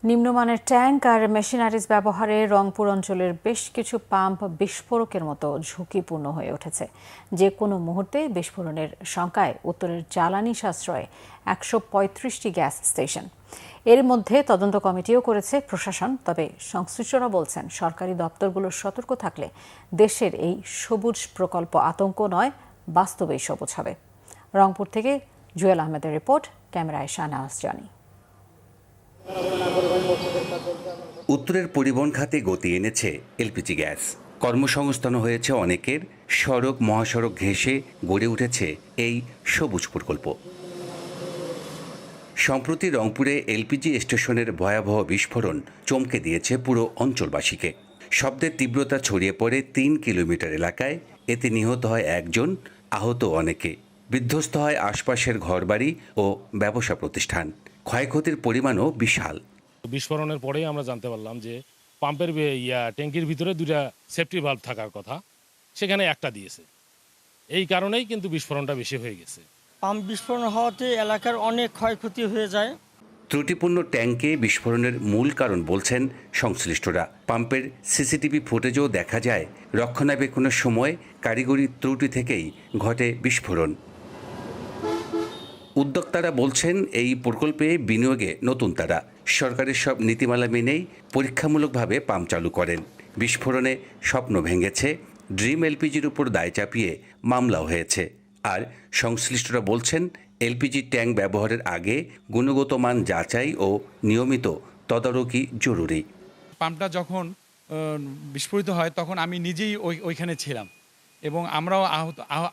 নিম্নমানের ট্যাঙ্ক আর মেশিনারিজ ব্যবহারে রংপুর অঞ্চলের বেশ কিছু পাম্প বিস্ফোরকের মতো ঝুঁকিপূর্ণ হয়ে উঠেছে। যে কোনো মুহূর্তে বিস্ফোরণের শঙ্কায় উত্তরের জ্বালানি সাশ্রয়ে ১৩৫টি গ্যাস স্টেশন। এর মধ্যে তদন্ত কমিটিও করেছে প্রশাসন। তবে সংশ্লিষ্টরা বলছেন, সরকারি দপ্তরগুলো সতর্ক থাকলে দেশের এই সবুজ প্রকল্প আতঙ্ক নয়, বাস্তবেই সবুজ হবে। রংপুর থেকে জুয়েল আহমেদের রিপোর্ট, ক্যামেরায় শাহনাজ জানি। উত্তরের পরিবহন খাতে গতি এনেছে এলপিজি গ্যাস। কর্মসংস্থান হয়েছে অনেকের। সড়ক মহাসড়ক ঘেঁষে গড়ে উঠেছে এই সবুজ প্রকল্প। সম্প্রতি রংপুরে এলপিজি স্টেশনের ভয়াবহ বিস্ফোরণ চমকে দিয়েছে পুরো অঞ্চলবাসীকে। শব্দের তীব্রতা ছড়িয়ে পড়ে ৩ কিলোমিটার এলাকায়। এতে নিহত হয় একজন, আহত অনেকে। বিধ্বস্ত হয় আশপাশের ঘরবাড়ি ও ব্যবসা প্রতিষ্ঠান। ক্ষয়ক্ষতির পরিমাণও বিশাল। বিস্ফোরণের পরেই আমরা জানতে পারলাম যে পাম্পের ট্যাঙ্কির ভিতরে 2টা সেফটি ভালভ থাকার কথা, সেখানে একটা দিয়েছে। এই কারণেই কিন্তু বিস্ফোরণটা বেশি হয়ে গেছে। পাম্প বিস্ফোরণ হওয়াতে এলাকার অনেক ক্ষয়ক্ষতি হয়ে যায়। ত্রুটিপূর্ণ ট্যাঙ্কে বিস্ফোরণের মূল কারণ বলছেন সংশ্লিষ্টরা। পাম্পের সিসিটিভি ফুটেজও দেখা যায় রক্ষণাবেক্ষণের সময় কারিগরি ত্রুটি থেকেই ঘটে বিস্ফোরণ। উদ্যোক্তারা বলছেন, এই প্রকল্পে বিনিয়োগে নতুন তারা। সরকারের সব নীতিমালা মেনেই পরীক্ষামূলকভাবে পাম্প চালু করেন। বিস্ফোরণে স্বপ্ন ভেঙেছে। ড্রিম এলপিজির উপর দায় চাপিয়ে মামলাও হয়েছে। আর সংশ্লিষ্টরা বলছেন, এলপিজি ট্যাঙ্ক ব্যবহারের আগে গুণগত মান যাচাই ও নিয়মিত তদারকি জরুরি। পাম্পটা যখন বিস্ফোরিত হয় তখন আমি নিজেই ওইখানে ছিলাম এবং আমরাও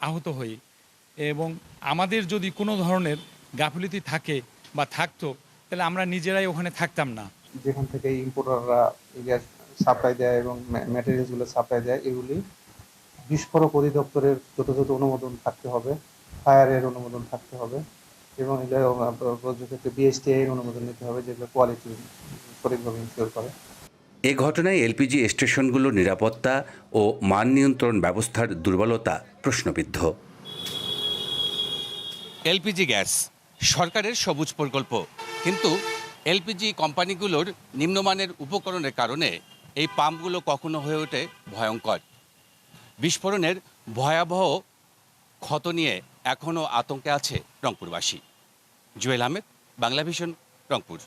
আহত হই। এবং আমাদের যদি কোনো ধরনের গাফিলতি থাকে বা থাকতো, তাহলে আমরা নিজেরাই ওখানে থাকতাম না। যেখান থেকে ইম্পোর্টাররা গ্যাস সাপ্লাই দেয় এবং ম্যাটেরিয়ালসগুলো সাপ্লাই দেয়, এগুলি বিস্ফোরক অধিদপ্তরের যথাযথ অনুমোদন থাকতে হবে, ফায়ারের অনুমোদন থাকতে হবে এবং ক্ষেত্রে বিএসটিআই এর অনুমোদন নিতে হবে, যেগুলো কোয়ালিটি সঠিকভাবে ইনশিওর করে। এ ঘটনায় এলপিজি স্টেশনগুলোর নিরাপত্তা ও মান নিয়ন্ত্রণ ব্যবস্থার দুর্বলতা প্রশ্নবিদ্ধ। এলপিজি গ্যাস সরকারের সবুজ প্রকল্প, কিন্তু এলপিজি কোম্পানিগুলোর নিম্নমানের উপকরণের কারণে এই পাম্পগুলো কখনো হয়ে ওঠে ভয়ঙ্কর। বিস্ফোরণের ভয়াবহ ক্ষত নিয়ে এখনও আতঙ্কে আছে রংপুরবাসী। জুয়েল আহমেদ, বাংলাভিশন, রংপুর।